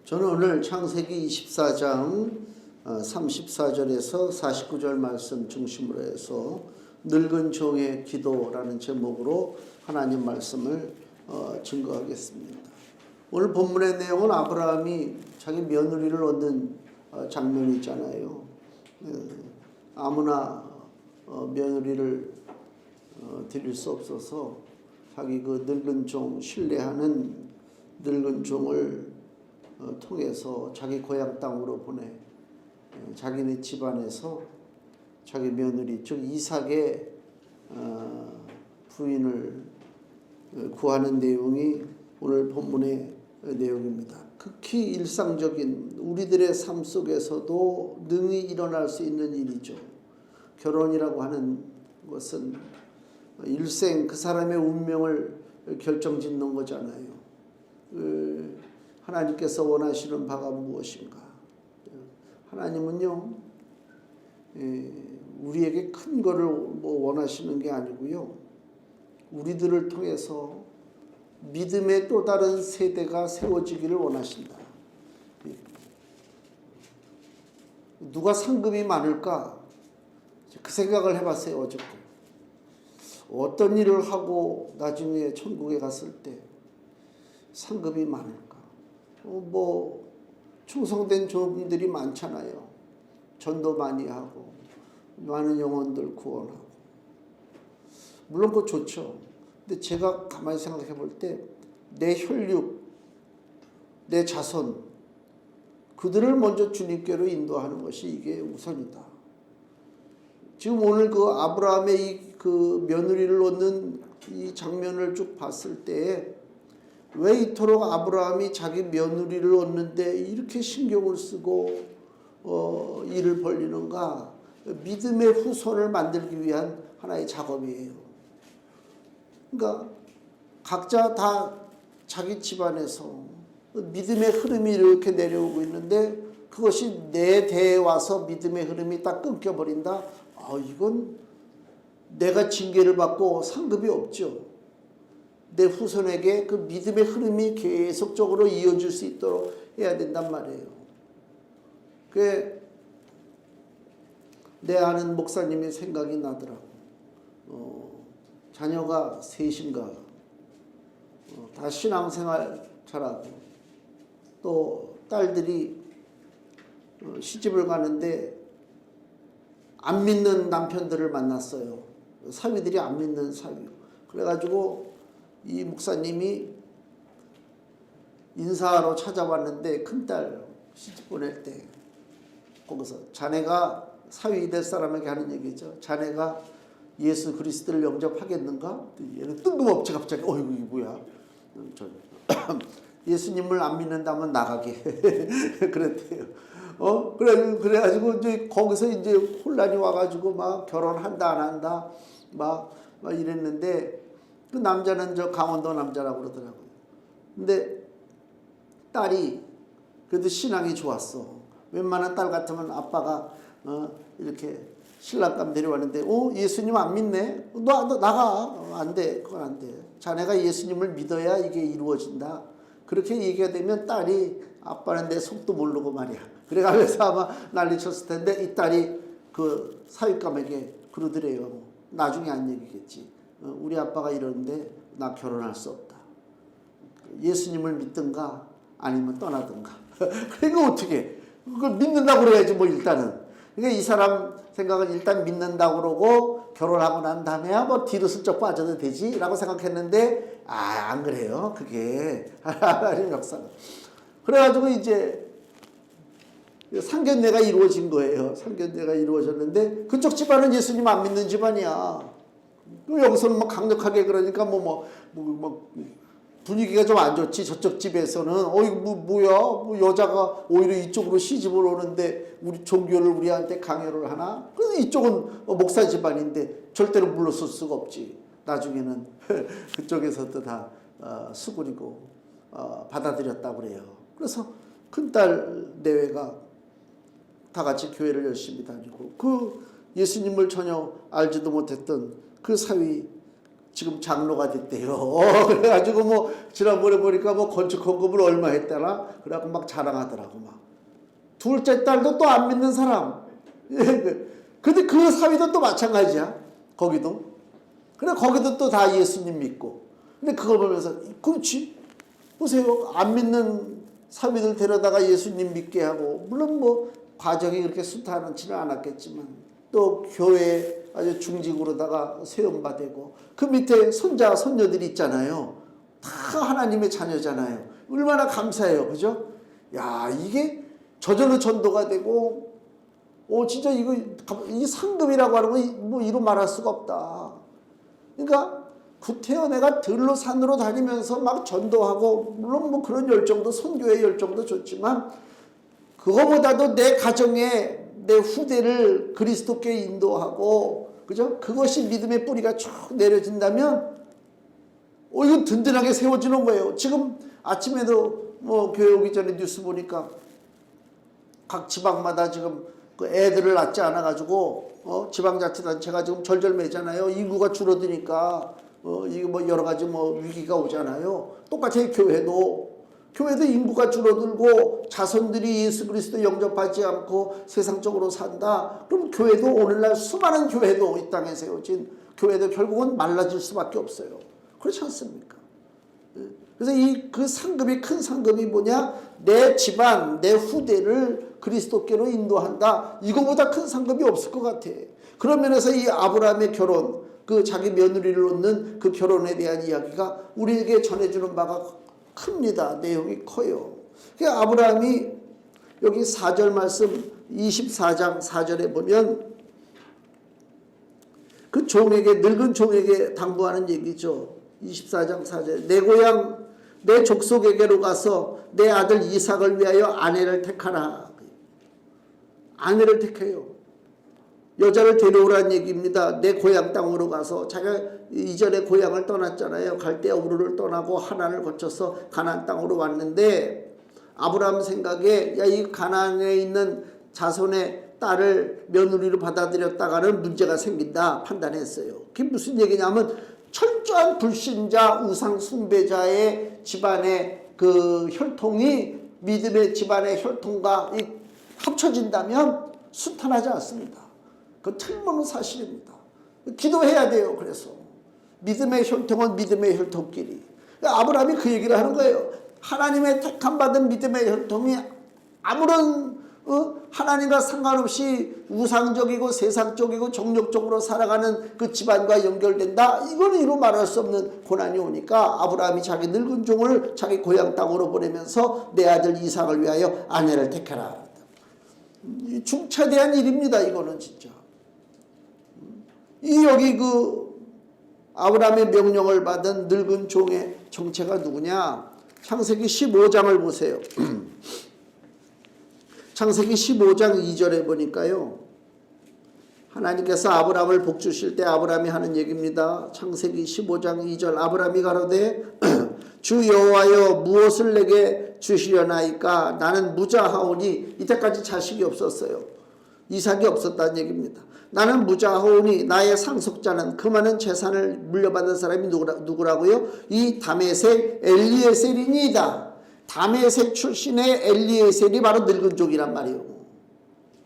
저는 오늘 창세기 24장 34절에서 49절 말씀 중심으로 해서 늙은 종의 기도라는 제목으로 하나님 말씀을 증거하겠습니다. 오늘 본문의 내용은 아브라함이 자기 며느리를 얻는 장면이잖아요. 아무나 며느리를 드릴 수 없어서 자기 그 늙은 종, 신뢰하는 늙은 종을 통해서 자기 고향 땅으로 보내 자기네 집안에서 자기 며느리 즉 이삭의 부인을 구하는 내용이 오늘 본문의 내용입니다. 극히 일상적인 우리들의 삶 속에서도 능히 일어날 수 있는 일이죠. 결혼이라고 하는 것은 일생 그 사람의 운명을 결정짓는 거잖아요. 하나님께서 원하시는 바가 무엇인가? 하나님은요, 우리에게 큰 거를 원하시는 게 아니고요, 우리들을 통해서 믿음의 또 다른 세대가 세워지기를 원하신다. 누가 상급이 많을까? 그 생각을 해봤어요, 어저께. 어떤 일을 하고 나중에 천국에 갔을 때 상급이 많을까? 충성된 종들이 많잖아요. 전도 많이 하고 많은 영혼들 구원하고 물론 그거 좋죠. 근데 제가 가만히 생각해 볼 때 내 혈육, 내 자손 그들을 먼저 주님께로 인도하는 것이 이게 우선이다. 지금 오늘 그 아브라함의 그 며느리를 얻는 이 장면을 쭉 봤을 때 왜 이토록 아브라함이 자기 며느리를 얻는데 이렇게 신경을 쓰고 일을 벌리는가? 믿음의 후손을 만들기 위한 하나의 작업이에요. 그러니까 각자 다 자기 집안에서 믿음의 흐름이 이렇게 내려오고 있는데 그것이 내 대에 와서 믿음의 흐름이 딱 끊겨버린다? 이건 내가 징계를 받고 상급이 없죠. 내 후손에게 그 믿음의 흐름이 계속적으로 이어질 수 있도록 해야 된단 말이에요. 내 아는 목사님의 생각이 나더라고. 자녀가 셋인가 다 신앙생활 잘하고 또 딸들이 시집을 가는데 안 믿는 남편들을 만났어요. 사위들이 안 믿는 사위. 그래가지고 이 목사님이 인사하러 찾아왔는데 큰딸 시집 보낼 때 거기서 자네가 사위 될 사람에게 하는 얘기죠. 자네가 예수 그리스도를 영접하겠는가? 얘는 뜬금없이 갑자기 이게 뭐야? 예수님을 안 믿는다면 나가게 그랬대요. 그래가지고 이제 거기서 이제 혼란이 와가지고 막 결혼한다 안 한다 막 이랬는데 그 남자는 저 강원도 남자라고 그러더라고요. 근데 딸이 그래도 신앙이 좋았어. 웬만한 딸 같으면 아빠가 이렇게 신랑감 데려왔는데 예수님 안 믿네? 너 나가. 안 돼. 그건 안 돼. 자네가 예수님을 믿어야 이게 이루어진다. 그렇게 얘기가 되면 딸이 아빠는 내 속도 모르고 말이야. 그래가면서 아마 난리 쳤을 텐데 이 딸이 그 사윗감에게 그러더래요. 나중에 안 얘기겠지. 우리 아빠가 이러는데 나 결혼할 수 없다. 예수님을 믿든가 아니면 떠나든가. 그러니까 어떻게 그걸 믿는다고 그래야지 뭐 일단은. 그러니까 이 사람 생각은 일단 믿는다고 그러고 결혼하고 난 다음에야 뭐 뒤로 슬쩍 빠져도 되지 라고 생각했는데 안 그래요. 그게 하나님 역사가. 그래가지고 이제 상견례가 이루어진 거예요. 상견례가 이루어졌는데 그쪽 집안은 예수님 안 믿는 집안이야. 여기서는 뭐 강력하게 그러니까 분위기가 좀 안 좋지. 저쪽 집에서는 이거 뭐야? 여자가 오히려 이쪽으로 시집을 오는데 우리 종교를 우리한테 강요를 하나? 그래서 이쪽은 목사 집안인데 절대로 물러설 수가 없지. 나중에는 그쪽에서도 다 수군이고 받아들였다고 그래요. 그래서 큰딸 내외가 다 같이 교회를 열심히 다니고 그 예수님을 전혀 알지도 못했던 그 사위 지금 장로가 됐대요. 그래가지고 뭐 지난번에 보니까 뭐 건축 헌금을 얼마 했다나 그래갖고 막 자랑하더라고 막. 둘째 딸도 또 안 믿는 사람. 근데 그 사위도 또 마찬가지야. 거기도. 그래 거기도 또 다 예수님 믿고. 근데 그걸 보면서 그렇지. 보세요. 안 믿는 사위들 데려다가 예수님 믿게 하고 물론 뭐 과정이 그렇게 수타하지는 않았겠지만 또 교회 아주 중직으로다가 세움받고 그 밑에 손자 손녀들이 있잖아요. 다 하나님의 자녀잖아요. 얼마나 감사해요. 그죠? 야 이게 저절로 전도가 되고 진짜 이 상급이라고 하는 거 뭐 이루 말할 수가 없다. 그러니까 구태여 내가 들로 산으로 다니면서 막 전도하고 물론 뭐 그런 열정도 선교의 열정도 좋지만 그거보다도 내 가정에 내 후대를 그리스도께 인도하고 그죠? 그것이 믿음의 뿌리가 쭉 내려진다면 이건 든든하게 세워지는 거예요. 지금 아침에도 뭐 교회 오기 전에 뉴스 보니까 각 지방마다 지금 그 애들을 낳지 않아 가지고 지방자치단체가 지금 절절매잖아요. 인구가 줄어드니까 이게 뭐 여러 가지 뭐 위기가 오잖아요. 똑같이 교회도 인구가 줄어들고 자손들이 예수 그리스도 영접하지 않고 세상적으로 산다. 그럼 교회도 오늘날 수많은 교회도 이 땅에 세워진 교회도 결국은 말라질 수밖에 없어요. 그렇지 않습니까? 그래서 그 상급이 큰 상급이 뭐냐? 내 집안, 내 후대를 그리스도께로 인도한다. 이거보다 큰 상급이 없을 것 같아. 그런 면에서 이 아브라함의 결혼, 그 자기 며느리를 얻는 그 결혼에 대한 이야기가 우리에게 전해주는 바가 큽니다. 내용이 커요. 그러니까 아브라함이 여기 4절 말씀 24장 4절에 보면 그 종에게 늙은 종에게 당부하는 얘기죠. 24장 4절 내 고향 내 족속에게로 가서 내 아들 이삭을 위하여 아내를 택하라. 아내를 택해요. 여자를 데려오라는 얘기입니다. 내 고향 땅으로 가서 자기가 이전에 고향을 떠났잖아요. 갈대아 우르를 떠나고 하란을 거쳐서 가나안 땅으로 왔는데 아브라함 생각에 이 가나안에 있는 자손의 딸을 며느리로 받아들였다가는 문제가 생긴다 판단했어요. 그게 무슨 얘기냐면 철저한 불신자 우상 숭배자의 집안의 그 혈통이 믿음의 집안의 혈통과 합쳐진다면 순탄하지 않습니다. 그 틀림없는 사실입니다. 기도해야 돼요. 그래서 믿음의 혈통은 믿음의 혈통끼리. 아브라함이 그 얘기를 하는 거예요. 하나님의 택함 받은 믿음의 혈통이 아무런 하나님과 상관없이 우상적이고 세상적이고 정욕적으로 살아가는 그 집안과 연결된다. 이거는 이루 말할 수 없는 고난이 오니까 아브라함이 자기 늙은 종을 자기 고향 땅으로 보내면서 내 아들 이삭을 위하여 아내를 택하라. 중차대한 일입니다. 이거는 진짜. 여기 그 아브라함의 명령을 받은 늙은 종의 정체가 누구냐? 창세기 15장을 보세요. 창세기 15장 2절에 보니까요. 하나님께서 아브라함을 복주실 때 아브라함이 하는 얘기입니다. 창세기 15장 2절 아브라함이 가로되 주 여호와여 무엇을 내게 주시려나이까 나는 무자하오니 이때까지 자식이 없었어요. 이삭이 없었다는 얘기입니다. 나는 무자하오니 나의 상속자는 그 많은 재산을 물려받은 사람이 누구라고요? 이 다메섹 엘리에셀이니이다. 다메섹 출신의 엘리에셀이 바로 늙은 종이란 말이에요.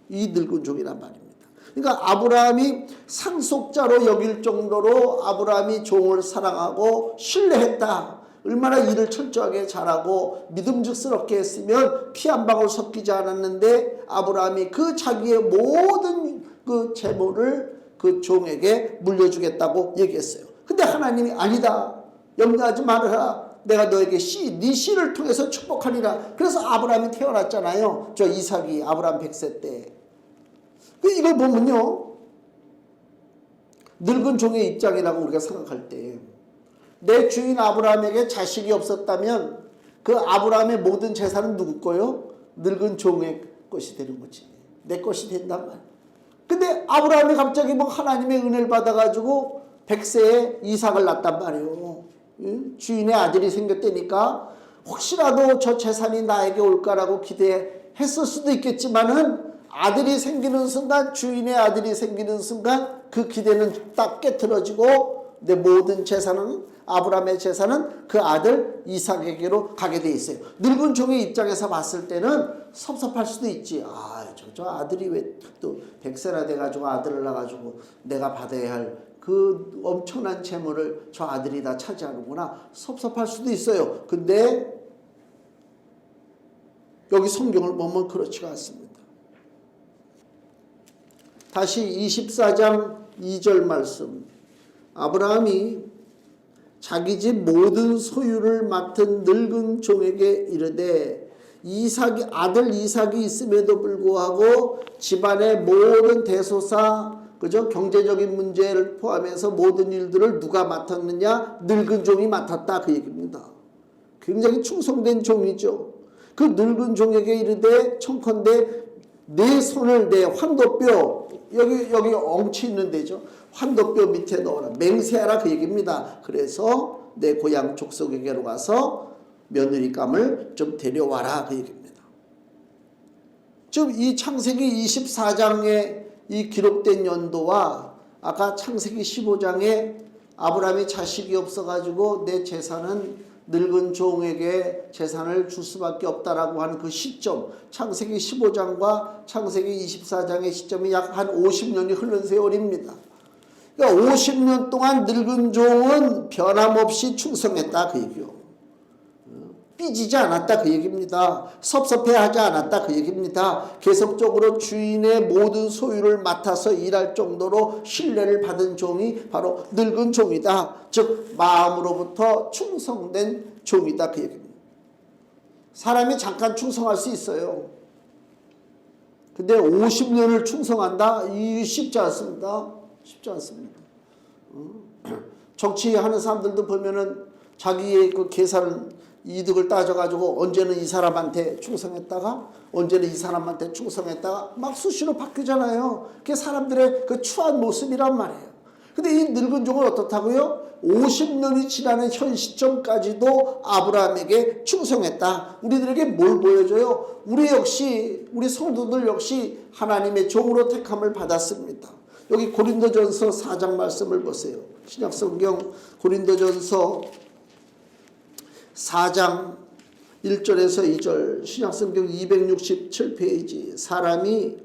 이 늙은 종이란 말입니다. 그러니까 아브라함이 상속자로 여길 정도로 아브라함이 종을 사랑하고 신뢰했다. 얼마나 일을 철저하게 잘하고 믿음직스럽게 했으면 피 한 방울 섞이지 않았는데 아브라함이 그 자기의 모든 그 재물을 그 종에게 물려주겠다고 얘기했어요. 근데 하나님이 아니다. 염려하지 말아라. 내가 너에게 네 씨를 통해서 축복하리라. 그래서 아브라함이 태어났잖아요. 저 이삭이 아브라함 100세 때. 이걸 보면요. 늙은 종의 입장이라고 우리가 생각할 때 내 주인 아브라함에게 자식이 없었다면 그 아브라함의 모든 재산은 누구 거요? 늙은 종의 것이 되는 거지. 내 것이 된단 말이야. 근데 아브라함이 갑자기 뭐 하나님의 은혜를 받아가지고 100세에 이삭을 낳았단 말이에요. 주인의 아들이 생겼다니까 혹시라도 저 재산이 나에게 올까라고 기대했을 수도 있겠지만은 아들이 생기는 순간 주인의 아들이 생기는 순간 그 기대는 딱 깨트려지고 내 모든 재산은 아브라함의 재산은 그 아들 이삭에게로 가게 돼 있어요. 늙은 종의 입장에서 봤을 때는 섭섭할 수도 있지. 저 아들이 왜 또 100세나 돼가지고 아들을 낳아가지고 내가 받아야 할 그 엄청난 재물을 저 아들이 다 차지하는구나. 섭섭할 수도 있어요. 근데 여기 성경을 보면 그렇지가 않습니다. 다시 24장 2절 말씀. 아브라함이 자기 집 모든 소유를 맡은 늙은 종에게 이르되 아들 이삭이 있음에도 불구하고 집안의 모든 대소사, 그죠? 경제적인 문제를 포함해서 모든 일들을 누가 맡았느냐? 늙은 종이 맡았다, 그 얘기입니다. 굉장히 충성된 종이죠. 그 늙은 종에게 이르되 청컨대 내 손을 내 환도뼈, 여기 엉치 있는 데죠. 환도뼈 밑에 넣어라. 맹세하라, 그 얘기입니다. 그래서 내 고향 족속에게로 가서 며느리감을 좀 데려와라, 그 얘기입니다. 즉 이 창세기 24장에 이 기록된 연도와 아까 창세기 15장에 아브라함이 자식이 없어가지고 내 재산은 늙은 종에게 재산을 줄 수밖에 없다라고 하는 그 시점, 창세기 15장과 창세기 24장의 시점이 약 한 50년이 흐른 세월입니다. 그러니까 50년 동안 늙은 종은 변함없이 충성했다, 그 얘기요. 삐지지 않았다, 그 얘기입니다. 섭섭해하지 않았다, 그 얘기입니다. 계속적으로 주인의 모든 소유를 맡아서 일할 정도로 신뢰를 받은 종이 바로 늙은 종이다. 즉 마음으로부터 충성된 종이다, 그 얘기입니다. 사람이 잠깐 충성할 수 있어요. 근데 50년을 충성한다? 이게 쉽지 않습니다. 쉽지 않습니다. 정치하는 사람들도 보면은 자기의 그 계산 이득을 따져가지고 언제는 이 사람한테 충성했다가 언제는 이 사람한테 충성했다가 막 수시로 바뀌잖아요. 그게 사람들의 그 추한 모습이란 말이에요. 근데 이 늙은 종은 어떻다고요? 50년이 지나는 현 시점까지도 아브라함에게 충성했다. 우리들에게 뭘 보여줘요? 우리 성도들 역시 하나님의 종으로 택함을 받았습니다. 여기 고린도전서 4장 말씀을 보세요. 신약성경 고린도전서 4장 1절에서 2절, 신약성경 267페이지. 사람이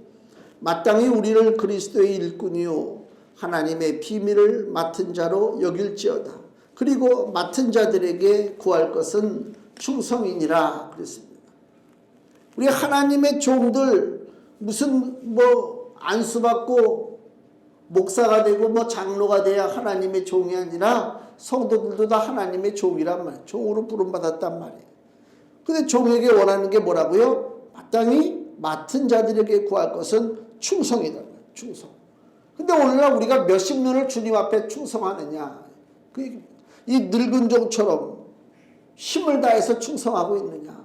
마땅히 우리를 그리스도의 일꾼이요 하나님의 비밀을 맡은 자로 여길지어다. 그리고 맡은 자들에게 구할 것은 충성이니라 그랬습니다. 우리 하나님의 종들 무슨 안수받고 목사가 되고 장로가 돼야 하나님의 종이 아니라 성도들도 다 하나님의 종이란 말이에요. 종으로 부름받았단 말이에요. 근데 종에게 원하는 게 뭐라고요? 마땅히 맡은 자들에게 구할 것은 충성이다. 충성. 근데 오늘날 우리가 몇십 년을 주님 앞에 충성하느냐, 그 얘기입니다. 이 늙은 종처럼 힘을 다해서 충성하고 있느냐.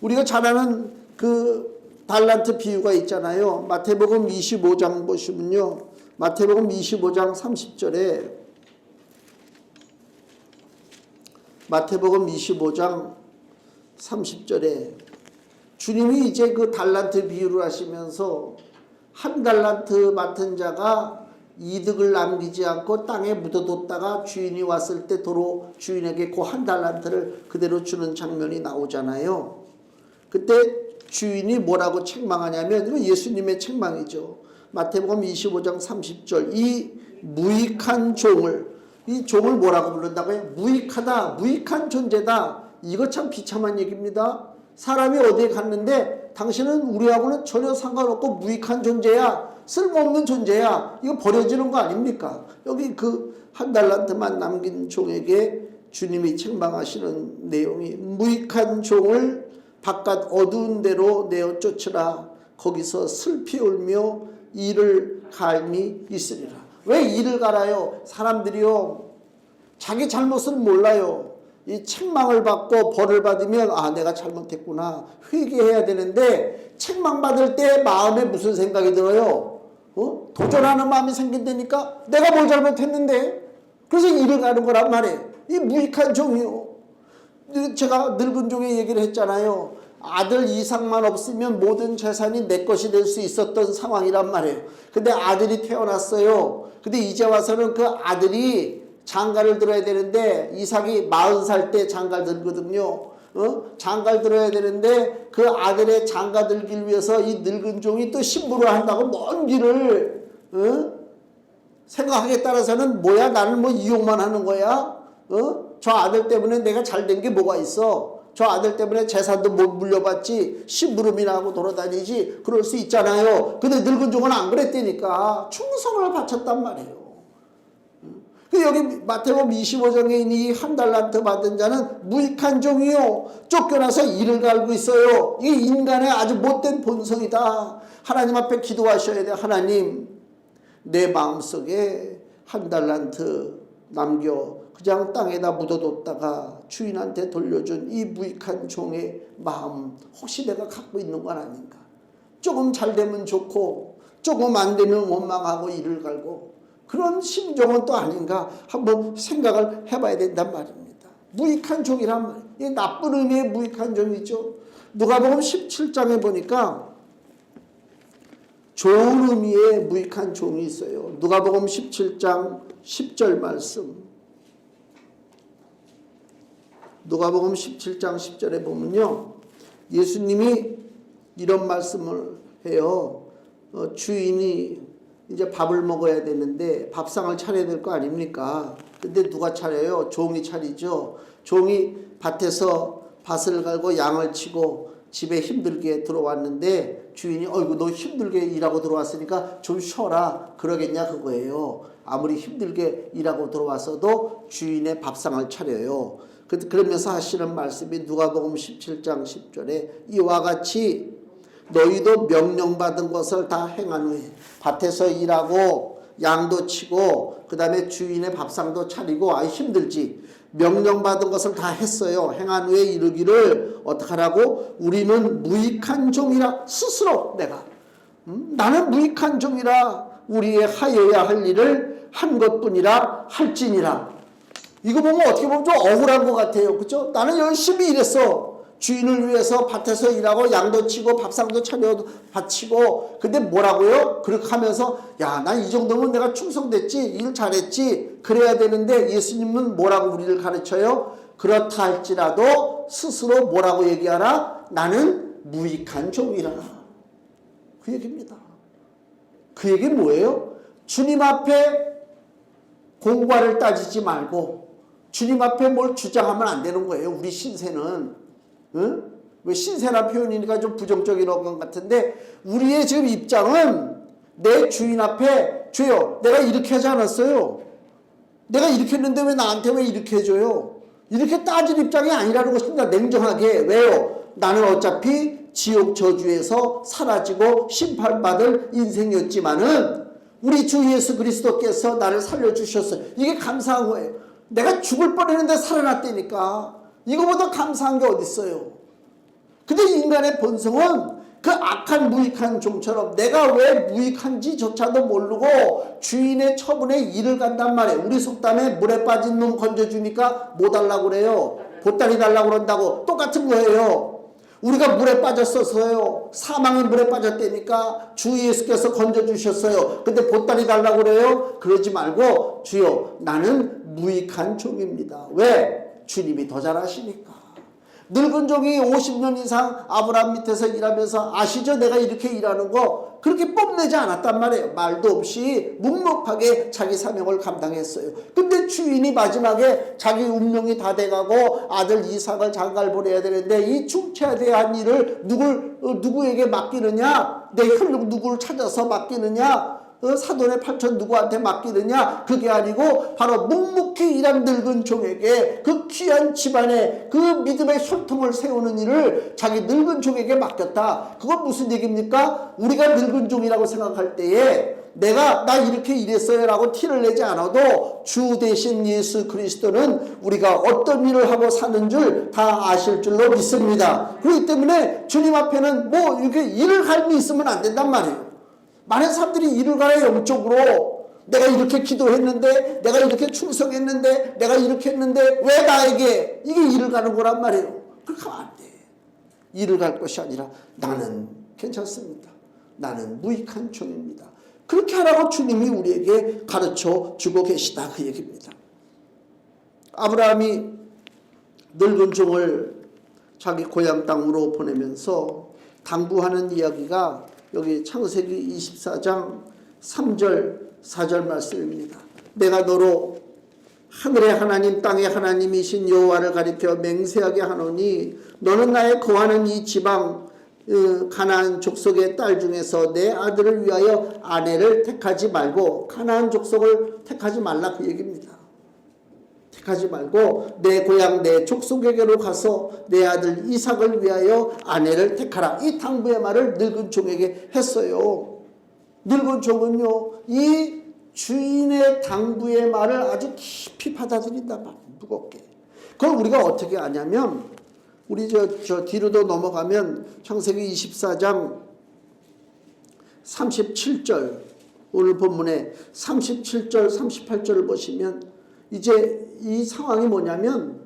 우리가 잘 아는 그 달란트 비유가 있잖아요. 마태복음 25장 보시면요, 마태복음 25장 30절에 마태복음 25장 30절에 주님이 이제 그 달란트 비유를 하시면서 한 달란트 맡은 자가 이득을 남기지 않고 땅에 묻어뒀다가 주인이 왔을 때 도로 주인에게 그 한 달란트를 그대로 주는 장면이 나오잖아요. 그때 주인이 뭐라고 책망하냐면, 이거 예수님의 책망이죠. 마태복음 25장 30절, 이 무익한 종을, 이 종을 뭐라고 부른다고요? 무익하다, 무익한 존재다. 이거 참 비참한 얘기입니다. 사람이 어디에 갔는데 당신은 우리하고는 전혀 상관없고 무익한 존재야, 쓸모없는 존재야, 이거 버려지는 거 아닙니까? 여기 그 한 달란트만 남긴 종에게 주님이 책망하시는 내용이, 무익한 종을 바깥 어두운 데로 내어 쫓으라. 거기서 슬피 울며 이를 갈미 있으리라. 왜 이를 갈아요? 사람들이요, 자기 잘못을 몰라요. 이 책망을 받고 벌을 받으면 내가 잘못했구나 회개해야 되는데, 책망받을 때 마음에 무슨 생각이 들어요? 도전하는 마음이 생긴다니까. 내가 뭘 잘못했는데. 그래서 이를 가는 거란 말이에요. 이 무익한 종이요. 제가 늙은 종의 얘기를 했잖아요. 아들 이삭만 없으면 모든 재산이 내 것이 될 수 있었던 상황이란 말이에요. 근데 아들이 태어났어요. 근데 이제 와서는 그 아들이 장가를 들어야 되는데 이삭이 40살 때 장가 들거든요. 장가를 들어야 되는데 그 아들의 장가 들길 위해서 이 늙은 종이 또 신부를 한다고 먼 길을 생각하기에 따라서는 뭐야, 나는 뭐 이용만 하는 거야? 저 아들 때문에 내가 잘된 게 뭐가 있어? 저 아들 때문에 재산도 못 물려받지, 심부름이나 하고 돌아다니지, 그럴 수 있잖아요. 근데 늙은 종은 안 그랬다니까 충성을 바쳤단 말이에요. 여기 마태복음 25장에 있는 이 한 달란트 받은 자는 무익한 종이요, 쫓겨나서 이를 갈고 있어요. 이게 인간의 아주 못된 본성이다. 하나님 앞에 기도하셔야 돼. 하나님, 내 마음속에 한 달란트 남겨 그냥 땅에다 묻어뒀다가 주인한테 돌려준 이 무익한 종의 마음, 혹시 내가 갖고 있는 건 아닌가? 조금 잘 되면 좋고 조금 안 되면 원망하고 이를 갈고 그런 심정은 또 아닌가 한번 생각을 해봐야 된단 말입니다. 무익한 종이란 말이에요. 이 나쁜 의미의 무익한 종이죠. 누가복음 17장에 보니까 좋은 의미의 무익한 종이 있어요. 누가복음 17장 10절 말씀. 누가복음 17장 10절에 보면요, 예수님이 이런 말씀을 해요. 주인이 이제 밥을 먹어야 되는데 밥상을 차려야 될 거 아닙니까? 근데 누가 차려요? 종이 차리죠. 종이 밭에서 밭을 갈고 양을 치고 집에 힘들게 들어왔는데 주인이 어이구 너 힘들게 일하고 들어왔으니까 좀 쉬어라 그러겠냐 그거예요. 아무리 힘들게 일하고 들어왔어도 주인의 밥상을 차려요. 그러면서 하시는 말씀이 누가복음 17장 10절에 이와 같이 너희도 명령받은 것을 다 행한 후에 밭에서 일하고 양도 치고 그 다음에 주인의 밥상도 차리고 힘들지. 명령받은 것을 다 했어요. 행한 후에 이르기를 어떡하라고? 우리는 무익한 종이라. 스스로 내가 나는 무익한 종이라 우리의 하여야 할 일을 한 것뿐이라 할지니라. 이거 보면 어떻게 보면 좀 억울한 것 같아요. 그렇죠? 나는 열심히 일했어. 주인을 위해서 밭에서 일하고 양도 치고 밥상도 차려 바치고 근데 뭐라고요? 그렇게 하면서 야, 난 이 정도면 내가 충성됐지, 일 잘했지 그래야 되는데 예수님은 뭐라고 우리를 가르쳐요? 그렇다 할지라도 스스로 뭐라고 얘기하라? 나는 무익한 종이라. 그 얘기입니다. 그 얘기는 뭐예요? 주님 앞에 공과를 따지지 말고 주님 앞에 뭘 주장하면 안 되는 거예요. 우리 신세는. 왜 신세란 표현이니까 좀 부정적인 것 같은데 우리의 지금 입장은 내 주인 앞에 주여 내가 이렇게 하지 않았어요. 내가 이렇게 했는데 왜 나한테 왜 이렇게 해줘요? 이렇게 따질 입장이 아니라는 것입니다. 냉정하게. 왜요? 나는 어차피 지옥 저주에서 사라지고 심판받을 인생이었지만은 우리 주 예수 그리스도께서 나를 살려주셨어요. 이게 감사한 거예요. 내가 죽을 뻔했는데 살아났다니까. 이거보다 감사한 게 어디 있어요? 근데 인간의 본성은 그 악한 무익한 종처럼 내가 왜 무익한지조차도 모르고 주인의 처분에 일을 간단 말이에요. 우리 속담에 물에 빠진 놈 건져주니까 뭐 달라고 그래요? 보따리 달라고 그런다고 똑같은 거예요. 우리가 물에 빠졌었어요. 사망의 물에 빠졌다니까 주 예수께서 건져주셨어요. 근데 보따리 달라고 그래요? 그러지 말고 주여 나는 무익한 종입니다. 왜? 주님이 더 잘하시니까. 늙은 종이 50년 이상 아브라함 밑에서 일하면서 아시죠? 내가 이렇게 일하는 거 그렇게 뽐내지 않았단 말이에요. 말도 없이 묵묵하게 자기 사명을 감당했어요. 근데 주인이 마지막에 자기 운명이 다 돼가고 아들 이삭을 장가를 보내야 되는데 이 중차대한 일을 누구에게 맡기느냐? 내 혈육 누구를 찾아서 맡기느냐? 사돈의 8천 누구한테 맡기느냐? 그게 아니고 바로 묵묵히 일한 늙은 종에게 그 귀한 집안에 그 믿음의 혈통을 세우는 일을 자기 늙은 종에게 맡겼다. 그건 무슨 얘기입니까? 우리가 늙은 종이라고 생각할 때에 나 이렇게 일했어요 라고 티를 내지 않아도 주 대신 예수 그리스도는 우리가 어떤 일을 하고 사는 줄 다 아실 줄로 믿습니다. 그렇기 때문에 주님 앞에는 뭐 이렇게 일을 갈미 있으면 안 된단 말이에요. 많은 사람들이 일을 가요. 영적으로 내가 이렇게 기도했는데 내가 이렇게 충성했는데 내가 이렇게 했는데 왜 나에게 이게 일을 가는 거란 말이에요. 그렇게 하면 안 돼. 이를 갈 것이 아니라 나는 괜찮습니다. 나는 무익한 종입니다. 그렇게 하라고 주님이 우리에게 가르쳐 주고 계시다 그 얘기입니다. 아브라함이 늙은 종을 자기 고향 땅으로 보내면서 당부하는 이야기가 여기 창세기 24장 3절 4절 말씀입니다. 내가 너로 하늘의 하나님 땅의 하나님이신 여호와를 가리켜 맹세하게 하노니 너는 나의 거하는 이 지방 가나안 족속의 딸 중에서 내 아들을 위하여 아내를 택하지 말고 가나안 족속을 택하지 말라 그 얘기입니다. 택하지 말고 내 고향 내 족속에게로 가서 내 아들 이삭을 위하여 아내를 택하라. 이 당부의 말을 늙은 종에게 했어요. 늙은 종은요 이 주인의 당부의 말을 아주 깊이 받아들인다 무겁게. 그걸 우리가 어떻게 아냐면 우리 저 뒤로도 넘어가면 창세기 24장 37절 오늘 본문에 37절 38절을 보시면 이제 이 상황이 뭐냐면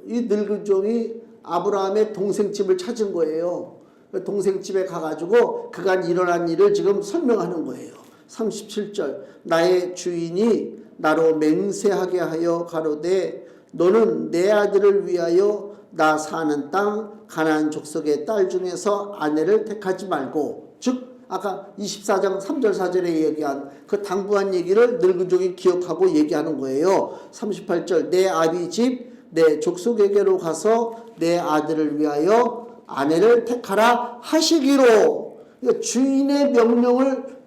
이 늙은 종이 아브라함의 동생 집을 찾은 거예요. 동생 집에 가가지고 그간 일어난 일을 지금 설명하는 거예요. 37절 나의 주인이 나로 맹세하게 하여 가로되 너는 내 아들을 위하여 나 사는 땅 가나안 족속의 딸 중에서 아내를 택하지 말고 즉 아까 24장 3절 4절에 얘기한 그 당부한 얘기를 늙은 종이 기억하고 얘기하는 거예요. 38절 내 아비 집 내 족속에게로 가서 내 아들을 위하여 아내를 택하라 하시기로. 그러니까 주인의 명령을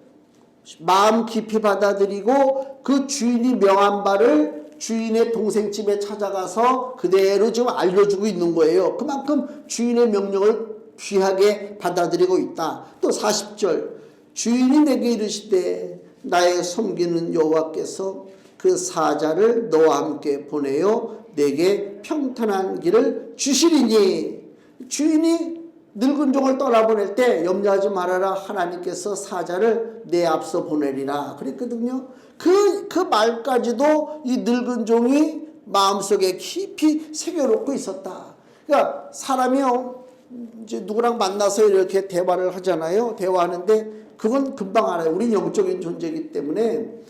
마음 깊이 받아들이고 그 주인이 명한 바를 주인의 동생 집에 찾아가서 그대로 지금 알려주고 있는 거예요. 그만큼 주인의 명령을 귀하게 받아들이고 있다. 또 40절 주인이 내게 이르시되 나의 섬기는 여호와께서 그 사자를 너와 함께 보내어 내게 평탄한 길을 주시리니. 주인이 늙은 종을 떠나보낼 때 염려하지 말아라 하나님께서 사자를 내 앞서 보내리라 그랬거든요. 그 말까지도 이 늙은 종이 마음속에 깊이 새겨놓고 있었다. 그러니까 사람이요 이제 누구랑 만나서 이렇게 대화를 하잖아요. 대화하는데 그건 금방 알아요. 우린 영적인 존재이기 때문에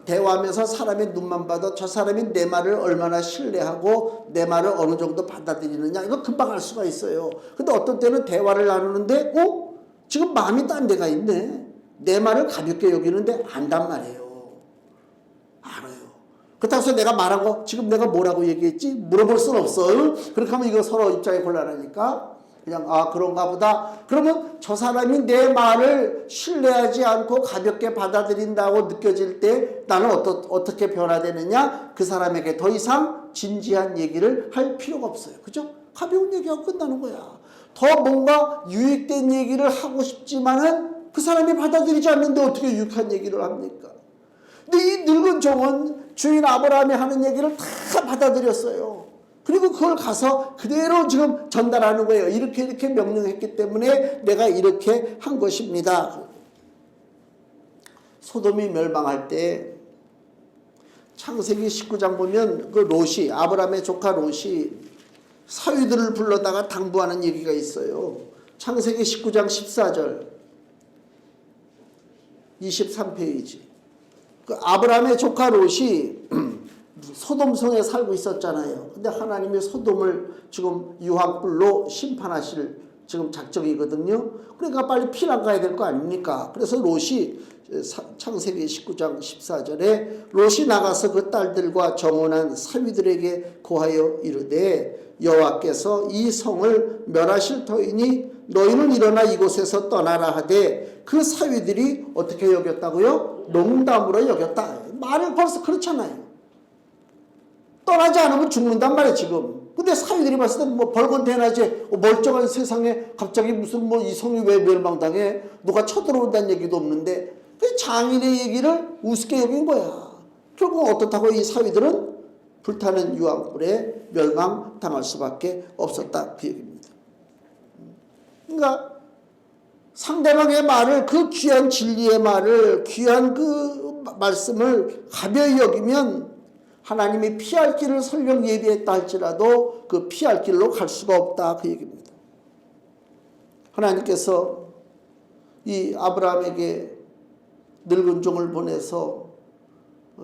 대화하면서 사람의 눈만 봐도 저 사람이 내 말을 얼마나 신뢰하고 내 말을 어느 정도 받아들이느냐 이거 금방 알 수가 있어요. 근데 어떤 때는 대화를 나누는데 지금 마음이 딴 데가 있네. 내 말을 가볍게 여기는데 안단 말이에요. 알아요. 그렇다고 해서 내가 말한 거 지금 내가 뭐라고 얘기했지 물어볼 수는 없어. 그렇게 하면 이거 서로 입장이 곤란하니까 그냥 그런가 보다. 그러면 저 사람이 내 말을 신뢰하지 않고 가볍게 받아들인다고 느껴질 때 나는 어떻게 변화되느냐? 그 사람에게 더 이상 진지한 얘기를 할 필요가 없어요. 그죠? 가벼운 얘기하고 끝나는 거야. 더 뭔가 유익된 얘기를 하고 싶지만은 그 사람이 받아들이지 않는데 어떻게 유익한 얘기를 합니까? 근데 이 늙은 종은 주인 아브라함이 하는 얘기를 다 받아들였어요. 그리고 그걸 가서 그대로 지금 전달하는 거예요. 이렇게 명령했기 때문에 내가 이렇게 한 것입니다. 소돔이 멸망할 때 창세기 19장 보면 그 롯이 아브라함의 조카 롯이 사위들을 불러다가 당부하는 얘기가 있어요. 창세기 19장 14절 23페이지. 그 아브라함의 조카 롯이 소돔성에 살고 있었잖아요. 근데 하나님이 소돔을 지금 유황불로 심판하실 지금 작정이거든요. 그러니까 빨리 피난 가야 될 거 아닙니까? 그래서 롯이 창세기 19장 14절에 롯이 나가서 그 딸들과 정혼한 사위들에게 고하여 이르되 여호와께서 이 성을 멸하실 터이니 너희는 일어나 이곳에서 떠나라 하되 그 사위들이 어떻게 여겼다고요? 농담으로 여겼다. 말은 벌써 그렇잖아요. 떠나지 않으면 죽는단 말이에요 지금. 근데 사위들이 봤을 때 뭐 벌건대낮에 멀쩡한 세상에 갑자기 무슨 뭐 이 성이 왜 멸망당해? 누가 쳐들어온다는 얘기도 없는데 그 장인의 얘기를 우습게 여긴 거야. 결국 어떻다고 이 사위들은 불타는 유황불에 멸망당할 수밖에 없었다 그 얘기입니다. 그러니까 상대방의 말을 그 귀한 진리의 말을 귀한 그 말씀을 가벼이 여기면 하나님이 피할 길을 설령 예비했다 할지라도 그 피할 길로 갈 수가 없다, 그 얘기입니다. 하나님께서 이 아브라함에게 늙은 종을 보내서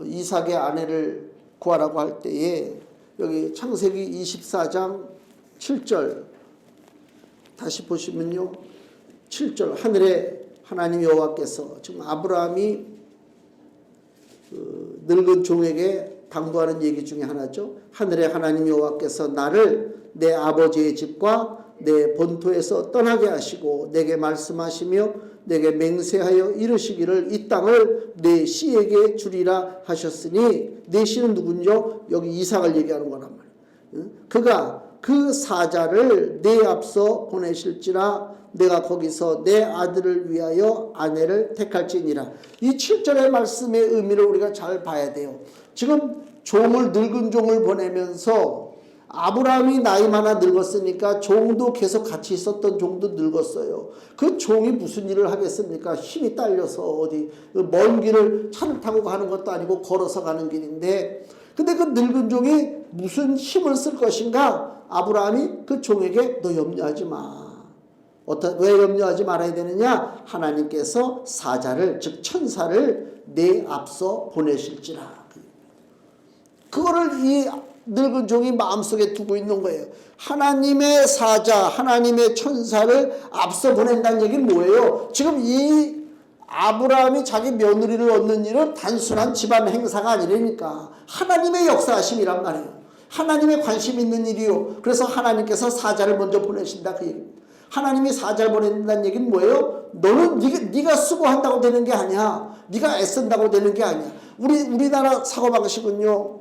이삭의 아내를 구하라고 할 때에 여기 창세기 24장 7절 다시 보시면요, 7절 하늘의 하나님 여호와께서, 지금 아브라함이 늙은 종에게 당부하는 얘기 중에 하나죠. 하늘의 하나님 여호와께서 나를 내 아버지의 집과 내 본토에서 떠나게 하시고 내게 말씀하시며 내게 맹세하여 이르시기를 이 땅을 내 씨에게 주리라 하셨으니, 내 씨는 누군요? 여기 이삭을 얘기하는 거란 말이에요. 그가 그 사자를 내 앞서 보내실지라 내가 거기서 내 아들을 위하여 아내를 택할지니라. 이 7절의 말씀의 의미를 우리가 잘 봐야 돼요. 지금 늙은 종을 보내면서 아브라함이 나이 많아 늙었으니까 종도 계속 같이 있었던 종도 늙었어요. 그 종이 무슨 일을 하겠습니까? 힘이 딸려서 어디 먼 길을 차를 타고 가는 것도 아니고 걸어서 가는 길인데, 근데 그 늙은 종이 무슨 힘을 쓸 것인가? 아브라함이 그 종에게 너 염려하지 마. 왜 염려하지 말아야 되느냐? 하나님께서 사자를, 즉 천사를 내 앞서 보내실지라. 그거를 이 늙은 종이 마음속에 두고 있는 거예요. 하나님의 사자, 하나님의 천사를 앞서 보낸다는 얘기는 뭐예요? 지금 이 아브라함이 자기 며느리를 얻는 일은 단순한 집안 행사가 아니라니까 하나님의 역사하심이란 말이에요. 하나님의 관심 있는 일이요. 그래서 하나님께서 사자를 먼저 보내신다, 그 얘기입니다. 하나님이 사자를 보낸다는 얘기는 뭐예요? 너는 네가 수고한다고 되는 게 아니야. 네가 애쓴다고 되는 게 아니야. 우리나라 사고방식은요,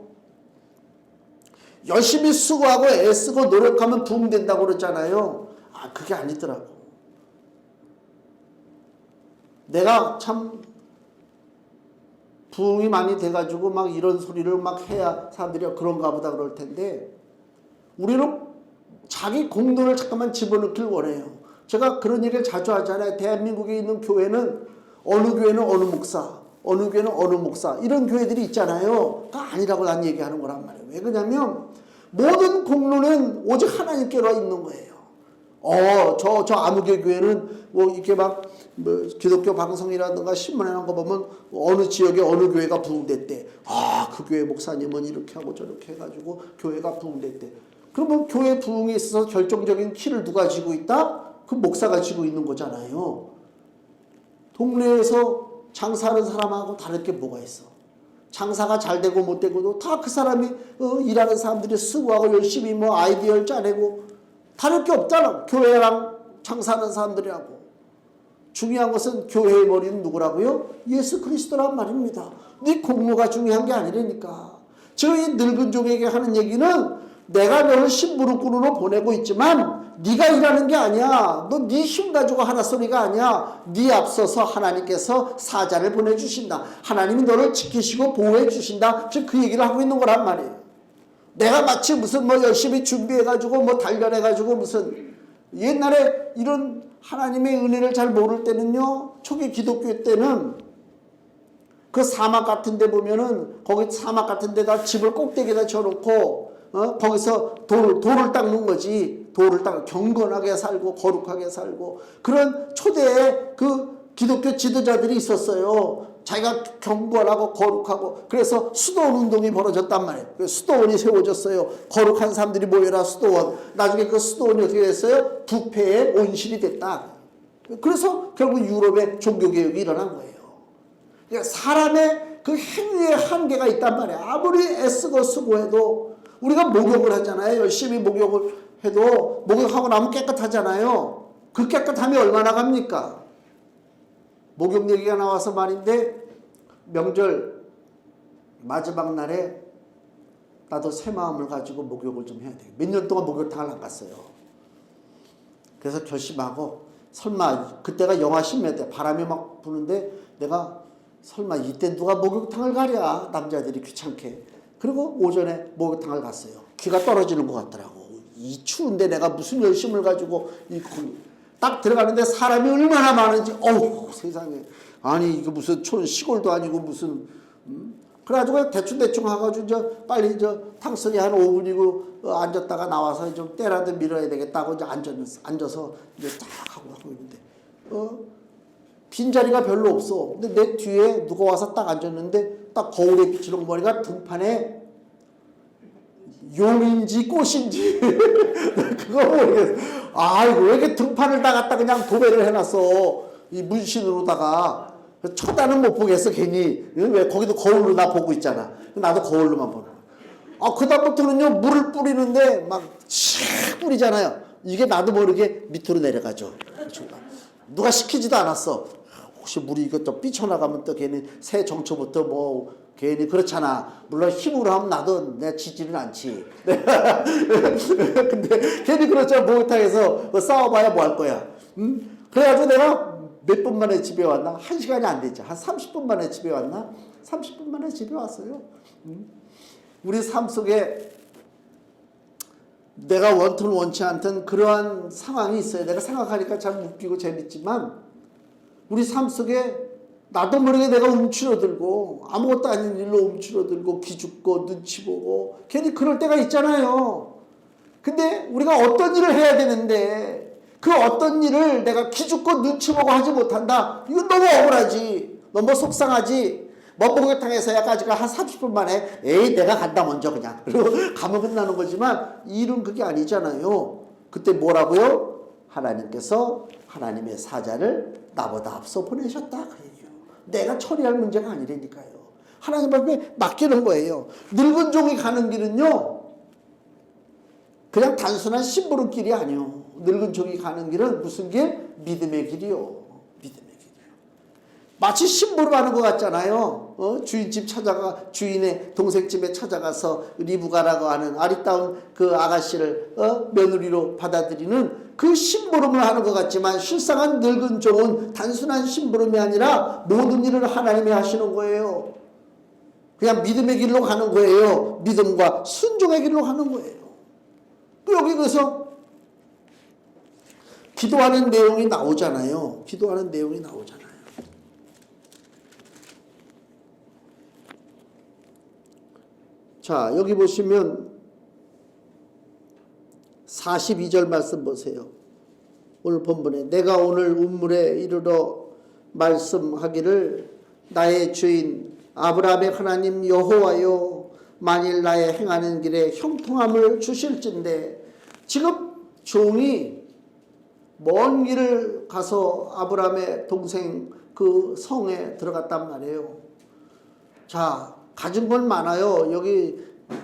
열심히 수고하고 애쓰고 노력하면 부흥된다고 그러잖아요. 그게 아니더라고. 내가 참 부흥이 많이 돼가지고 막 이런 소리를 막 해야 사람들이 그런가 보다 그럴 텐데, 우리는 자기 공로를 잠깐만 집어넣길 원해요. 제가 그런 얘기를 자주 하잖아요. 대한민국에 있는 교회는 어느 교회는 어느 목사, 어느 교회는 어느 목사, 이런 교회들이 있잖아요. 그거 아니라고 난 얘기하는 거란 말이에요. 왜 그러냐면 모든 공로는 오직 하나님께로 있는 거예요. 저 아무개 교회는 뭐 이렇게 뭐 기독교 방송이라든가 신문에 나온 거 보면 어느 지역에 어느 교회가 부흥됐대. 그 교회 목사님은 이렇게 하고 저렇게 해가지고 교회가 부흥됐대. 그러면 교회 부흥에 있어서 결정적인 키를 누가 쥐고 있다? 그 목사가 쥐고 있는 거잖아요. 동네에서 장사하는 사람하고 다를 게 뭐가 있어? 장사가 잘 되고 못 되고도 다 그 사람이 일하는 사람들이 수고하고 열심히 뭐 아이디어를 짜내고 다를 게 없잖아. 교회랑 장사하는 사람들이라고. 중요한 것은 교회의 머리는 누구라고요? 예수 그리스도란 말입니다. 네 공로가 중요한 게 아니라니까. 지금 이 늙은 종에게 하는 얘기는 내가 너를 심부름꾼으로 보내고 있지만 네가 일하는 게 아니야. 너 네 힘 가지고 하라 소리가 아니야. 네 앞서서 하나님께서 사자를 보내주신다. 하나님이 너를 지키시고 보호해 주신다. 즉 그 얘기를 하고 있는 거란 말이에요. 내가 마치 무슨 뭐 열심히 준비해가지고 뭐 단련해가지고 무슨, 옛날에 이런 하나님의 은혜를 잘 모를 때는요, 초기 기독교 때는 그 사막 같은 데 보면은 거기 사막 같은 데다 집을 꼭대기에다 쳐놓고 거기서 돌을 닦는 거지. 돌을 닦고 경건하게 살고 거룩하게 살고, 그런 초대의 그 기독교 지도자들이 있었어요. 자기가 경건하고 거룩하고, 그래서 수도원 운동이 벌어졌단 말이에요. 수도원이 세워졌어요. 거룩한 사람들이 모여라 수도원. 나중에 그 수도원이 어떻게 됐어요? 부패의 온실이 됐다. 그래서 결국 유럽의 종교개혁이 일어난 거예요. 그러니까 사람의 그 행위에 한계가 있단 말이에요. 아무리 애쓰고 수고해도, 우리가 목욕을 하잖아요. 열심히 목욕을 해도 목욕하고 나면 깨끗하잖아요. 그 깨끗함이 얼마나 갑니까? 목욕 얘기가 나와서 말인데, 명절 마지막 날에 나도 새 마음을 가지고 목욕을 좀 해야 돼. 몇 년 동안 목욕탕을 안 갔어요. 그래서 결심하고, 설마 그때가 영하 10몇 대 바람이 막 부는데 내가 설마 이때 누가 목욕탕을 가랴, 남자들이 귀찮게. 그리고 오전에 목욕탕을 갔어요. 귀가 떨어지는 것 같더라고. 이 추운데 내가 무슨 열심을 가지고 딱 들어가는데 사람이 얼마나 많은지, 어우 세상에. 아니 이거 무슨 시골도 아니고 무슨 그래가지고 대충 하가지고 빨리 탕설이 한 5분이고 앉았다가 나와서 좀 때라도 밀어야 되겠다고 이제 앉아서 이제 딱 하고 있는데 빈자리가 별로 없어. 근데 내 뒤에 누가 와서 딱 앉았는데 딱 거울에 비치는 머리가 등판에 용인지 꽃인지 그거 모르겠어. 아이고 왜 이렇게 등판을 다 갖다 그냥 도배를 해놨어. 이 문신으로다가. 쳐다는 못 보겠어 괜히. 왜 거기도 거울로 나 보고 있잖아. 나도 거울로만 보는 거야. 그다음부터는요 물을 뿌리는데 막 씩 뿌리잖아요. 이게 나도 모르게 밑으로 내려가죠. 누가 시키지도 않았어. 혹시 물이 이것 좀 삐쳐나가면 또 괜히 새 정초부터 뭐 괜히 그렇잖아. 물론 힘으로 하면 나도 내 지지는 않지. 근데 괜히 그렇죠. 못하겠어. 싸워봐야 뭐 할 거야. 그래가지고 내가 몇 분 만에 집에 왔나? 1시간이 안 됐죠. 한 30분 만에 집에 왔나? 30분 만에 집에 왔어요. 우리 삶 속에 내가 원튼 원치 않던 그러한 상황이 있어요. 내가 생각하니까 참 웃기고 재밌지만 우리 삶 속에 나도 모르게 내가 움츠러들고 아무것도 아닌 일로 움츠러들고 기죽고 눈치 보고 괜히 그럴 때가 있잖아요. 근데 우리가 어떤 일을 해야 되는데 그 어떤 일을 내가 기죽고 눈치 보고 하지 못한다. 이건 너무 억울하지. 너무 속상하지. 목욕탕에서야 까지가 한 30분 만에 에이 내가 간다 먼저 그냥. 그리고 가면 끝나는 거지만 일은 그게 아니잖아요. 그때 뭐라고요? 하나님께서 하나님의 사자를 나보다 앞서 보내셨다. 그 얘기요. 내가 처리할 문제가 아니라니까요. 하나님 앞에 맡기는 거예요. 늙은 종이 가는 길은요. 그냥 단순한 심부름길이 아니요. 늙은 종이 가는 길은 무슨 길? 믿음의 길이요. 믿음의 길이요. 마치 심부름하는 것 같잖아요. 주인집 찾아가 주인의 동생 집에 찾아가서 리브가라고 하는 아리따운 그 아가씨를 며느리로 받아들이는 그 심부름을 하는 것 같지만 실상은 늙은 종은 단순한 심부름이 아니라 모든 일을 하나님이 하시는 거예요. 그냥 믿음의 길로 가는 거예요. 믿음과 순종의 길로 가는 거예요. 여기 그래서 기도하는 내용이 나오잖아요. 기도하는 내용이 나오잖아요. 자, 여기 보시면 42절 말씀 보세요. 오늘 본문에 내가 오늘 운물에 이르러 말씀하기를 나의 주인 아브라함의 하나님 여호와여 만일 나의 행하는 길에 형통함을 주실진데 지금 종이 먼 길을 가서 아브라함의 동생 그 성에 들어갔단 말이에요. 자, 가진 건 많아요. 여기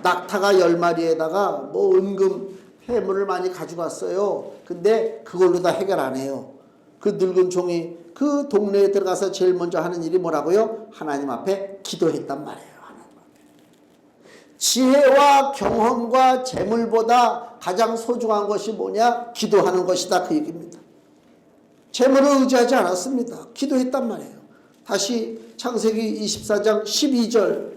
낙타가 10마리에다가 뭐 은금 해물을 많이 가져갔어요. 근데 그걸로 다 해결 안 해요. 그 늙은 종이 그 동네에 들어가서 제일 먼저 하는 일이 뭐라고요? 하나님 앞에 기도했단 말이에요. 지혜와 경험과 재물보다 가장 소중한 것이 뭐냐? 기도하는 것이다. 그 얘기입니다. 재물을 의지하지 않았습니다. 기도했단 말이에요. 다시 창세기 24장 12절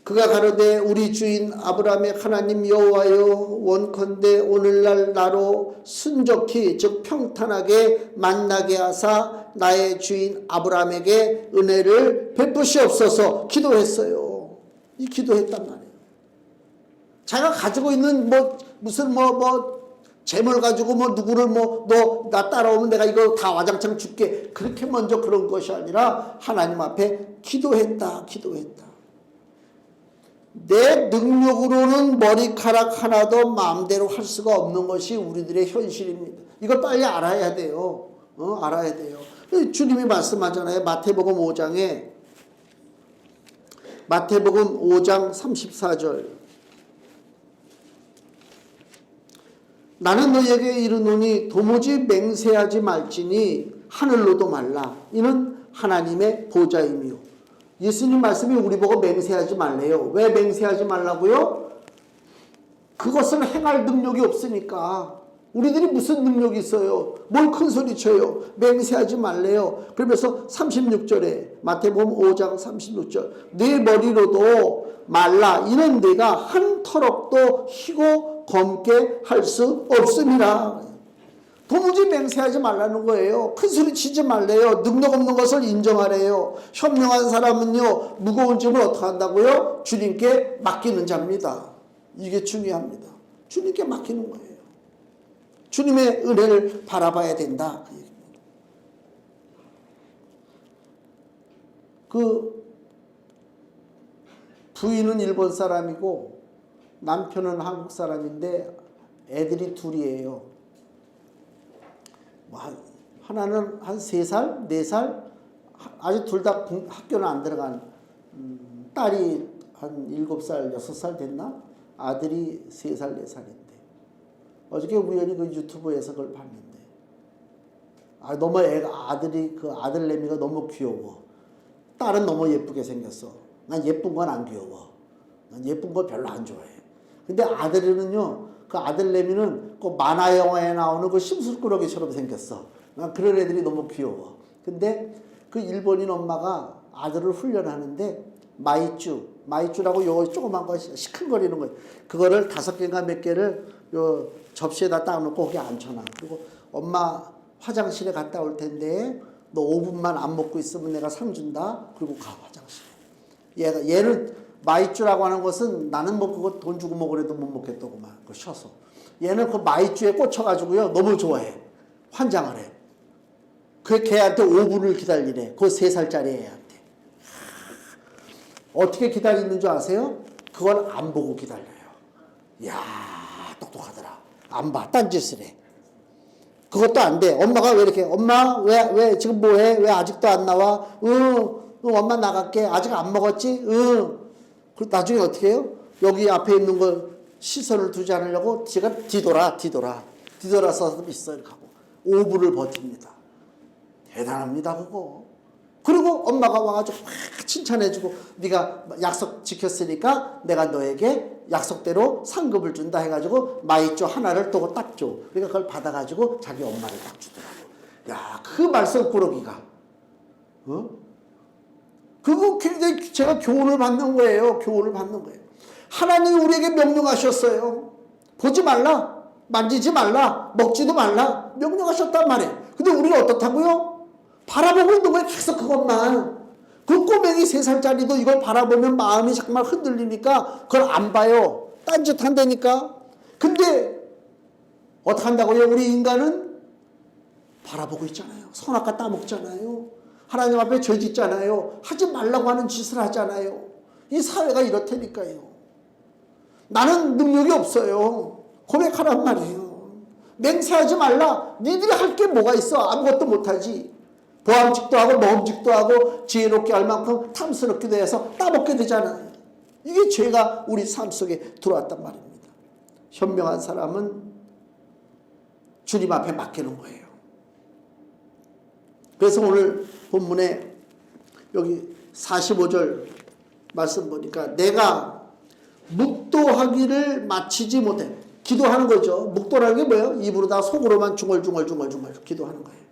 그가 가로되 우리 주인 아브라함의 하나님 여호와여 원컨대 오늘날 나로 순적히 즉 평탄하게 만나게 하사 나의 주인 아브라함에게 은혜를 베푸시옵소서 기도했어요. 이 기도했단 말이에요. 자기가 가지고 있는 무슨 재물 가지고 누구를 너 나 따라오면 내가 이거 다 와장창 줄게 그렇게 먼저 그런 것이 아니라 하나님 앞에 기도했다. 내 능력으로는 머리카락 하나도 마음대로 할 수가 없는 것이 우리들의 현실입니다. 이걸 빨리 알아야 돼요. 알아야 돼요. 주님이 말씀하잖아요. 마태복음 5장 34절 나는 너희에게 이르노니 도무지 맹세하지 말지니 하늘로도 말라. 이는 하나님의 보좌임이요. 예수님 말씀이 우리 보고 맹세하지 말래요. 왜 맹세하지 말라고요? 그것을 행할 능력이 없으니까. 우리들이 무슨 능력이 있어요? 뭘 큰 소리 쳐요? 맹세하지 말래요. 그러면서 36절에 마태복음 5장 36절 네 머리로도 말라. 이는 네가 한 터럭도 희고 검게 할 수 없음이라. 도무지 맹세하지 말라는 거예요. 큰 소리 치지 말래요. 능력 없는 것을 인정하래요. 현명한 사람은요, 무거운 짐을 어떻게 한다고요? 주님께 맡기는 자입니다. 이게 중요합니다. 주님께 맡기는 거예요. 주님의 은혜를 바라봐야 된다. 그 부인은 일본 사람이고 남편은 한국 사람인데 애들이 둘이에요. 하나는 한 3살, 4살, 아직 둘 다 학교는 안 들어간, 딸이 한 7살, 6살 됐나? 아들이 3살, 4살인데. 어저께 우연히 그 유튜브에서 그걸 봤는데. 너무 아들이, 그 아들내미가 너무 귀여워. 딸은 너무 예쁘게 생겼어. 난 예쁜 건 안 귀여워. 난 예쁜 거 별로 안 좋아해. 근데 아들은요, 그 아들내미는 그 만화 영화에 나오는 그 심술꾸러기처럼 생겼어. 난 그런 애들이 너무 귀여워. 근데 그 일본인 엄마가 아들을 훈련하는데 마이쮸라고 요 조그만 거 시큰거리는 거, 그거를 5개인가 몇 개를 요 접시에다 딱 놓고 거기 앉혀놔. 그리고 엄마 화장실에 갔다 올 텐데 너 5분만 안 먹고 있으면 내가 상 준다. 그리고 가 화장실에. 얘는 마이쮸라고 하는 것은 나는 뭐 그거 돈 주고 먹으래도 못 먹겠더구만. 그거 쉬어서. 얘는 그 마이쮸에 꽂혀가지고요 너무 좋아해. 환장을 해. 그 걔한테 5분을 기다리래. 그 3살짜리 애한테. 어떻게 기다리는 줄 아세요? 그걸 안 보고 기다려요. 이야, 똑똑하더라. 안 봐. 딴짓을 해. 그것도 안 돼. 엄마가 왜 이렇게, 엄마, 왜, 지금 뭐 해? 왜 아직도 안 나와? 엄마 나갈게. 아직 안 먹었지? 그 나중에 어떻게 해요? 여기 앞에 있는 거 시선을 두지 않으려고 제가 뒤돌아서 있어. 이렇게 하고. 5분을 버팁니다. 대단합니다, 그거. 그리고 엄마가 와가지고 막 칭찬해주고, 네가 약속 지켰으니까 내가 너에게 약속대로 상급을 준다 해가지고 마이쮸 하나를 또 딱 줘. 그러니까 그걸 받아가지고 자기 엄마를 딱 주더라고. 야, 그 말썽꾸러기가. 그거 굉장히 제가 교훈을 받는 거예요. 교훈을 받는 거예요. 하나님이 우리에게 명령하셨어요. 보지 말라, 만지지 말라, 먹지도 말라 명령하셨단 말이에요. 근데 우리는 어떻다고요? 바라보고 있는 거예요. 계속 그것만. 그 꼬맹이 3살짜리도 이걸 바라보면 마음이 정말 흔들리니까 그걸 안 봐요. 딴짓 한다니까. 근데 어떻게 한다고요? 우리 인간은 바라보고 있잖아요. 선악과 따먹잖아요. 하나님 앞에 죄 짓잖아요. 하지 말라고 하는 짓을 하잖아요. 이 사회가 이렇다니까요. 나는 능력이 없어요. 고백하란 말이에요. 맹세하지 말라. 니들이 할 게 뭐가 있어? 아무것도 못하지. 보암직도 하고 먹음직도 하고 지혜롭게 할 만큼 탐스럽기도 해서 따먹게 되잖아요. 이게 죄가 우리 삶 속에 들어왔단 말입니다. 현명한 사람은 주님 앞에 맡기는 거예요. 그래서 오늘 본문에 여기 45절 말씀 보니까 내가 묵도하기를 마치지 못해. 기도하는 거죠. 묵도라는 게 뭐예요? 입으로다 속으로만 중얼중얼 기도하는 거예요.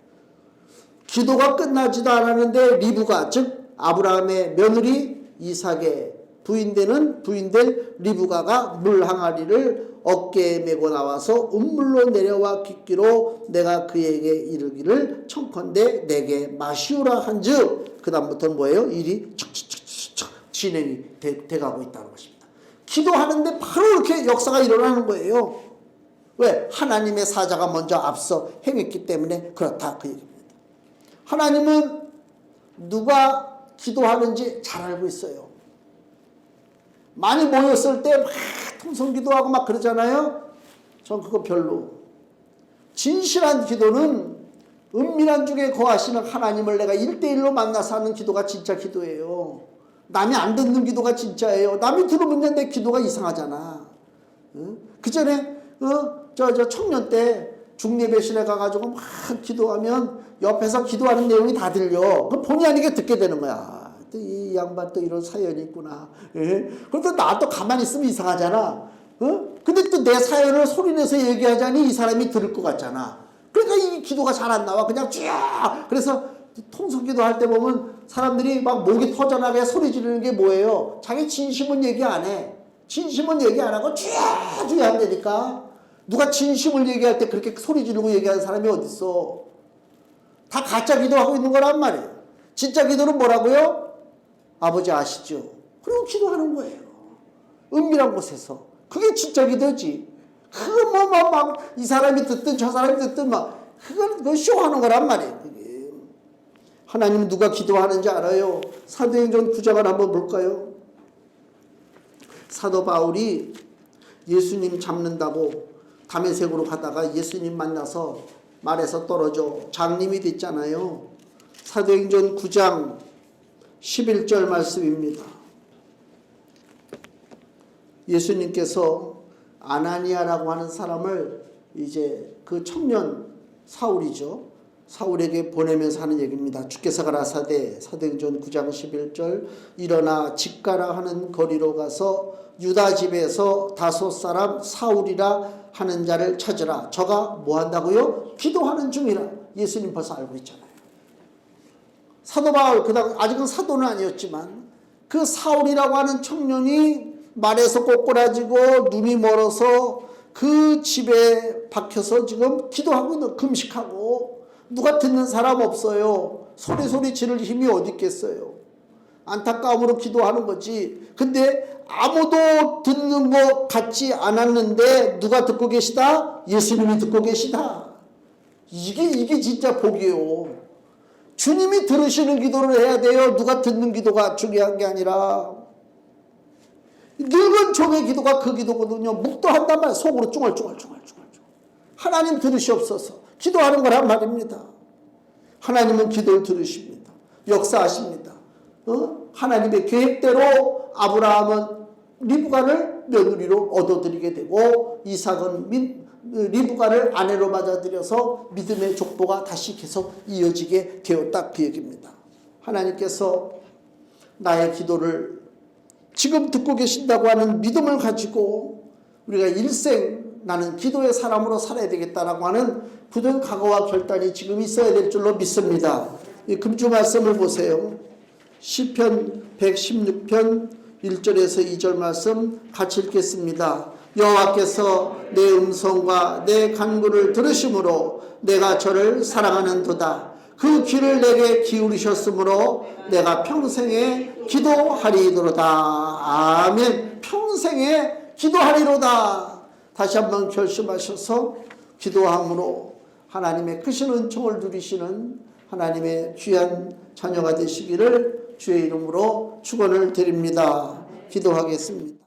기도가 끝나지도 않았는데 리브가, 즉 아브라함의 며느리 이삭의 부인될 리브가가 물 항아리를 어깨에 메고 나와서 운물로 내려와 깃기로 내가 그에게 이르기를 청컨대 내게 마시오라 한즉 그 다음부터는 뭐예요? 일이 척척척척 진행이 돼가고 있다는 것입니다. 기도하는데 바로 이렇게 역사가 일어나는 거예요. 왜? 하나님의 사자가 먼저 앞서 행했기 때문에 그렇다 그 얘기입니다. 하나님은 누가 기도하는지 잘 알고 있어요. 많이 모였을 때 막 통성기도하고 막 그러잖아요. 전 그거 별로. 진실한 기도는 은밀한 중에 거하시는 하나님을 내가 1대1로 만나서 하는 기도가 진짜 기도예요. 남이 안 듣는 기도가 진짜예요. 남이 들으면 내 기도가 이상하잖아. 그 전에 저 청년 때 중예배실에 가가지고 막 기도하면 옆에서 기도하는 내용이 다 들려. 그 본의 아니게 듣게 되는 거야. 또 이 양반 또 이런 사연이 있구나. 예? 그래도 나 또 가만히 있으면 이상하잖아. 근데 또 내 사연을 소리내서 얘기하자니 이 사람이 들을 것 같잖아. 그러니까 이 기도가 잘 안 나와. 그냥 쫙. 그래서 통성기도 할 때 보면 사람들이 막 목이 터져나게 소리 지르는 게 뭐예요? 자기 진심은 얘기 안 해. 진심은 얘기 안 하고 쫙 한다니까. 누가 진심을 얘기할 때 그렇게 소리 지르고 얘기하는 사람이 어딨어? 다 가짜 기도하고 있는 거란 말이에요. 진짜 기도는 뭐라고요? 아버지 아시죠? 그리고 기도하는 거예요. 은밀한 곳에서. 그게 진짜 기도지. 그거 이 사람이 듣든 저 사람이 듣든 그거 쇼하는 거란 말이에요. 그게. 하나님은 누가 기도하는지 알아요. 사도행전 9장을 한번 볼까요? 사도 바울이 예수님 잡는다고 다메섹으로 가다가 예수님 만나서 말에서 떨어져 장님이 됐잖아요. 사도행전 9장 11절 말씀입니다. 예수님께서 아나니아라고 하는 사람을 이제 그 청년 사울이죠. 사울에게 보내면서 하는 얘기입니다. 주께서 가라사대 사도행전 9장 11절 일어나 직가라 하는 거리로 가서 유다 집에서 다섯 사람 사울이라 하는 자를 찾으라. 저가 뭐 한다고요? 기도하는 중이라. 예수님 벌써 알고 있잖아요. 사도 바울 그다음 아직은 사도는 아니었지만 그 사울이라고 하는 청년이 말에서 꼬꾸라지고 눈이 멀어서 그 집에 박혀서 지금 기도하고 있는 금식하고 누가 듣는 사람 없어요. 소리 지를 힘이 어디 있겠어요. 안타까움으로 기도하는 거지. 근데 아무도 듣는 것 같지 않았는데 누가 듣고 계시다? 예수님이 듣고 계시다. 이게 진짜 복이에요. 주님이 들으시는 기도를 해야 돼요. 누가 듣는 기도가 중요한 게 아니라. 늙은 종의 기도가 그 기도거든요. 묵도한단 말이에요. 속으로 쭝얼쭝얼. 하나님 들으시옵소서. 기도하는 거란 말입니다. 하나님은 기도를 들으십니다. 역사하십니다. 하나님의 계획대로 아브라함은 리브가를 며느리로 얻어들이게 되고 이삭은 리브가를 아내로 맞아들여서 믿음의 족보가 다시 계속 이어지게 되었다 그 얘기입니다. 하나님께서 나의 기도를 지금 듣고 계신다고 하는 믿음을 가지고 우리가 일생 나는 기도의 사람으로 살아야 되겠다라고 하는 굳은 각오와 결단이 지금 있어야 될 줄로 믿습니다. 이 금주 말씀을 보세요. 시편 116편 1절에서 2절 말씀 같이 읽겠습니다. 여호와께서 내 음성과 내 간구를 들으심으로 내가 저를 사랑하는도다. 그 귀를 내게 기울이셨으므로 내가 평생에 기도하리로다. 아멘. 평생에 기도하리로다. 다시 한번 결심하셔서 기도함으로 하나님의 크신 은총을 누리시는 하나님의 귀한 자녀가 되시기를 주의 이름으로 축원을 드립니다. 기도하겠습니다.